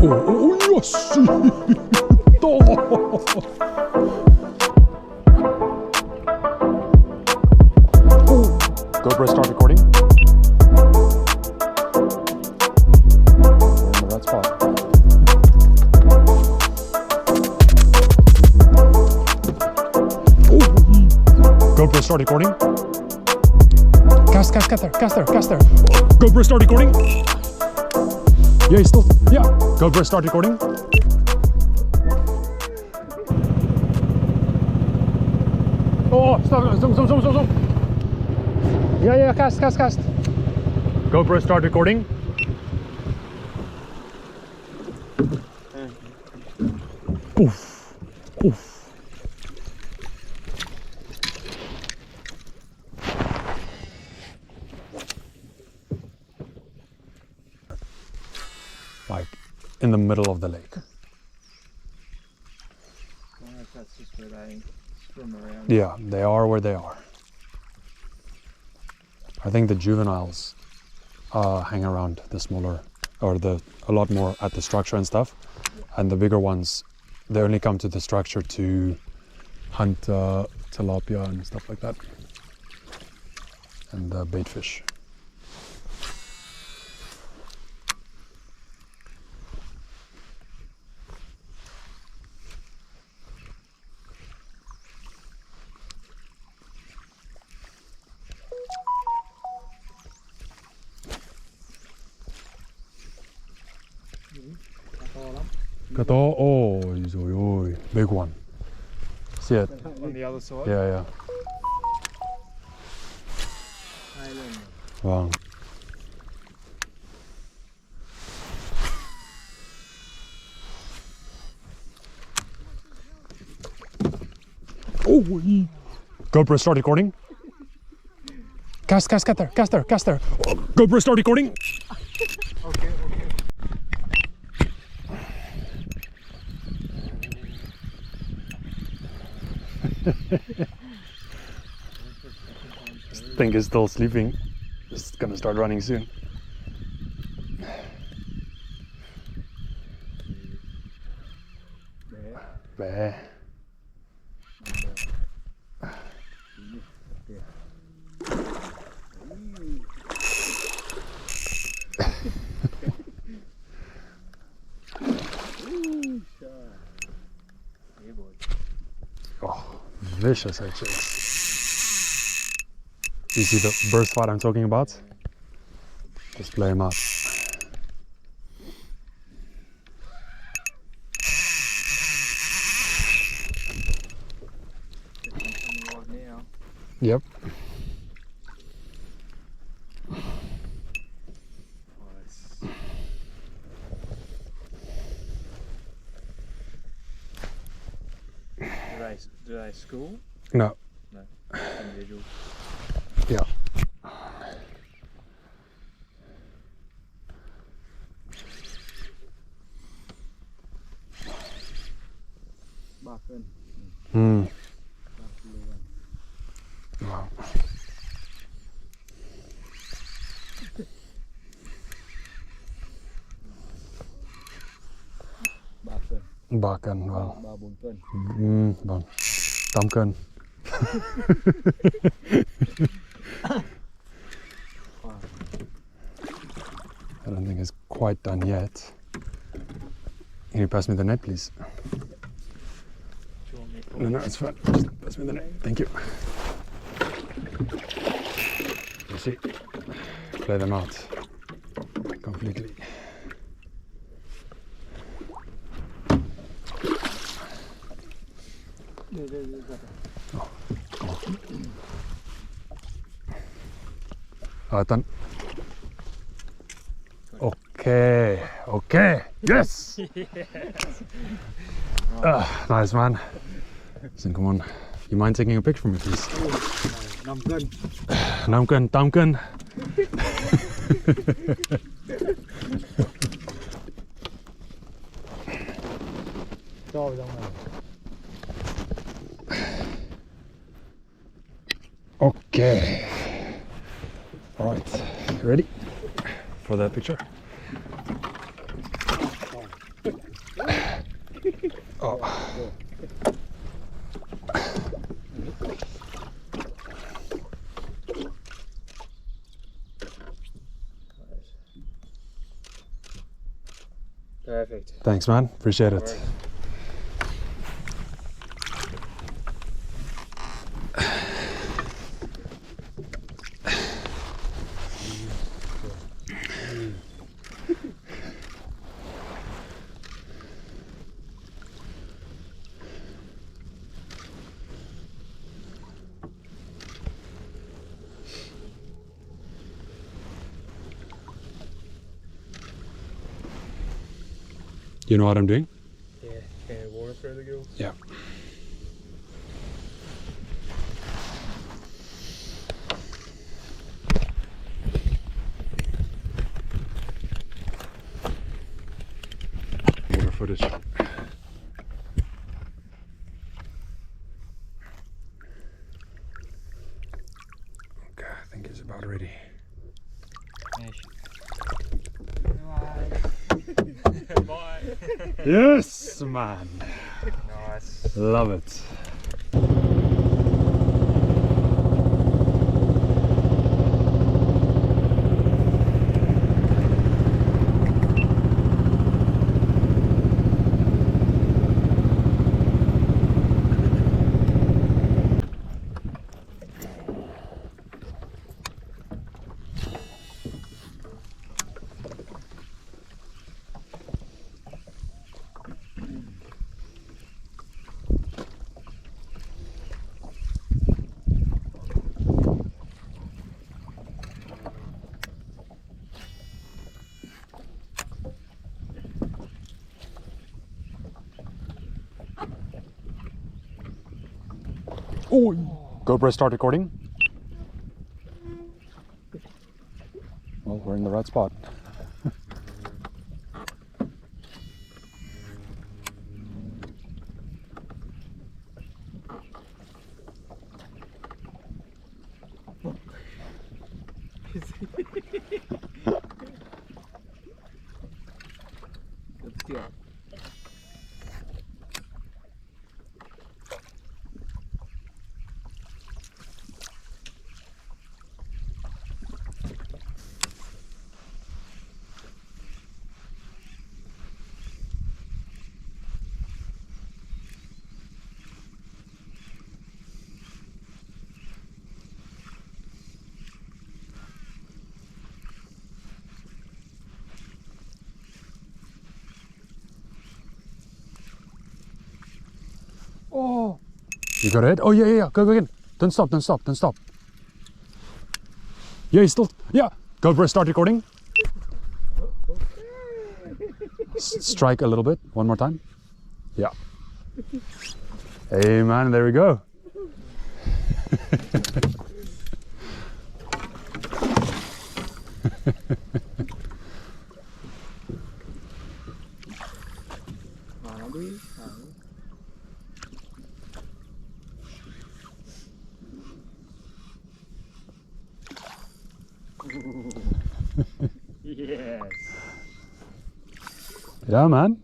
yes! GoPro start recording. We're in the right spot. GoPro start recording. Cast there. GoPro start recording. Yeah, he's still. Yeah. GoPro start recording. Oh, stop. Zoom. Yeah, cast. GoPro start recording. Oof. Like in the middle of the lake. I don't know if that's just where they swim around. Yeah, they are where they are. I think the juveniles hang around the smaller, or a lot more at the structure and stuff. And the bigger ones, they only come to the structure to hunt tilapia and stuff like that. And bait fish. Kato, oh, big one. See it? On the other side? Yeah. Wow. Oh, GoPro start recording. Cast there. GoPro start recording. Okay. This thing is still sleeping. It's gonna start running soon. Bäh. Oh, vicious actually. You see the burst spot I'm talking about? Just play him out. Yep. Do they school? No. No. Individual. Yeah. Backen. Wow. Backen, wow. 3-4 cân. Vâng. 8 cân. I don't think it's quite done yet. Can you pass me the net, please? No, it's fine. Just pass me the net. Thank you. You see, play them out completely. Oh, come on. Done. Okay. Yes. Nice man. Listen, come on. You mind taking a picture for me, please? 5 cân. 5 cân, 8 cân. Cho vào trong này. Okay. All right. You ready for that picture? Oh. Perfect. Thanks, man. Appreciate it. You know what I'm doing? Yeah, can I water further go? Yeah. Water footage. Okay, I think it's about ready. Bye. Yes, man. Nice. Love it. Oh, GoPro start recording. Well, we're in the right spot. Oh, you got it? Oh, yeah, yeah, yeah. Go again. Don't stop, don't stop, don't stop. Yeah, he's still, yeah. GoPro start recording. Strike a little bit. One more time. Yeah. Hey, man, there we go. Yes. Yeah, man.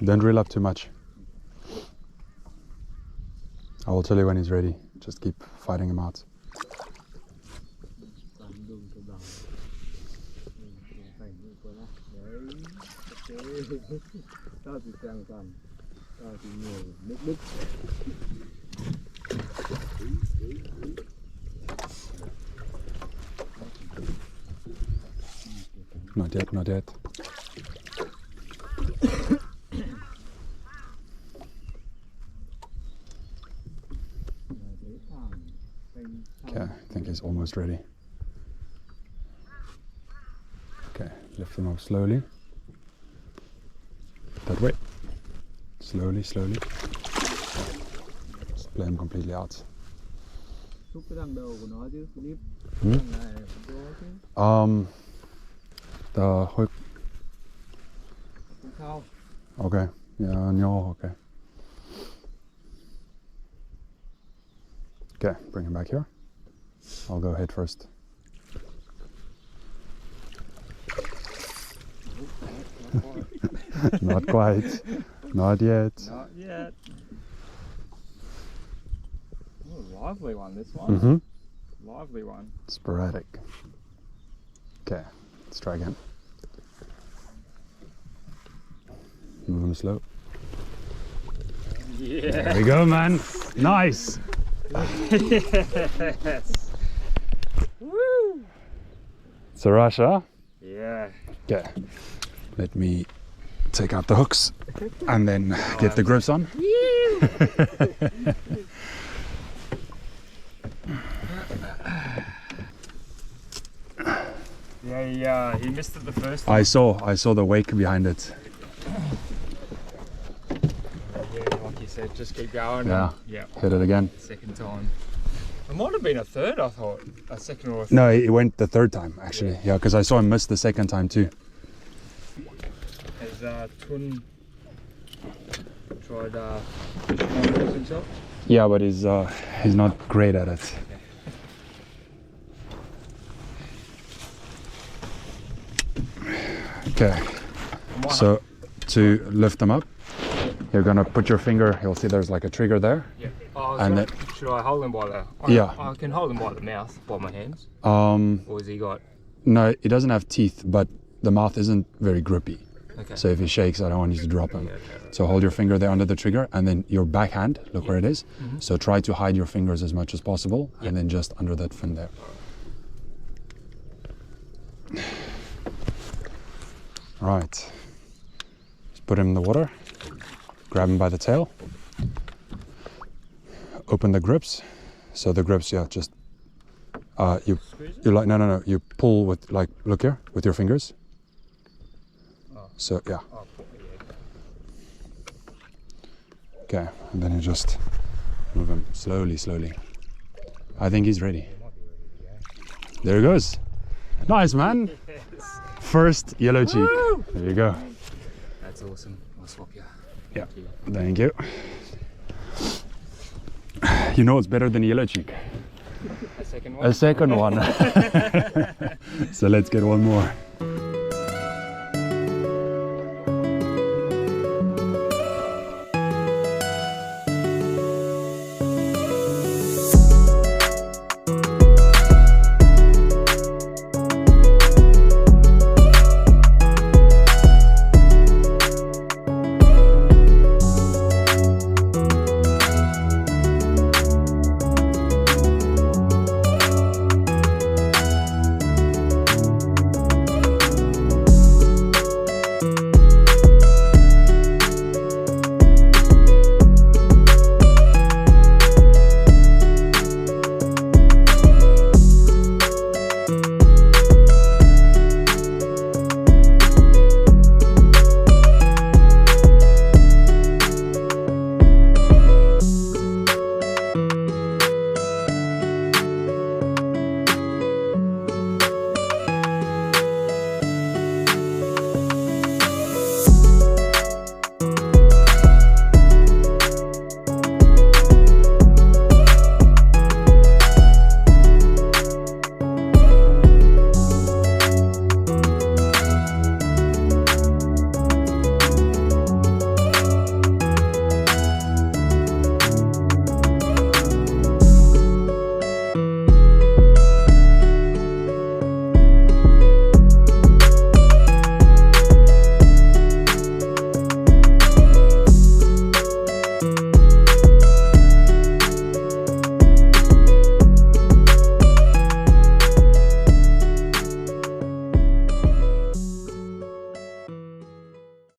Don't reel up too much. I will tell you when he's ready. Just keep fighting him out. Not yet, not yet. Okay, I think he's almost ready. Okay, lift him up slowly. That way. Slowly, slowly. Just play him completely out. Xúc cái đằng đầu của nó chứ, Philip. Hmm? Đằng này vô chứ. The hook. Không sao. Okay, yeah, no, okay. Okay, bring him back here. I'll go head first. Not quite. Not yet. Not yet. Oh, lively one, this one. Mm-hmm. Lively one. Sporadic. Okay, let's try again. Move him slow. Yeah. There we go, man. Nice. Yes. Woo. It's a rush, huh? Yeah. Okay. Let me take out the hooks and then get the grips on. Yeah, he missed it the first time. I saw the wake behind it. Yeah, like you said, just keep going. Yeah. Yeah. Hit it again. Second time. It might have been a third, I thought. A second or a third. No, it went the third time actually. Yeah, because I saw him miss the second time too. Has Tun tried fishing on reels himself? Yeah, but he's not great at it. Okay. So to lift them up, you're gonna put your finger. You'll see there's like a trigger there. Yeah. Oh, And should I hold him by the? Yeah. I can hold him by the mouth, by my hands. Um, Or has he got? no, it doesn't have teeth, but the mouth isn't very grippy. Okay. So if he shakes, I don't want you to drop him. Okay, okay. So hold your finger there under the trigger, and then your backhand, look where it is. Mhm. So try to hide your fingers as much as possible, Yeah. and then just under that fin there. Right. Just put him in the water. Grab him by the tail. Open the grips. So the grips, yeah, just you like no. You pull with like look here with your fingers. Oh. So yeah. Oh, yeah. Okay, and then you just move him slowly. I think he's ready. There he goes. Nice, man. Yes. First yellow cheek. Woo! There you go. That's awesome. I'll swap you. Yeah. Thank you. Thank you. You know what's better than yellow cheek? A second one. A second one. So let's get one more.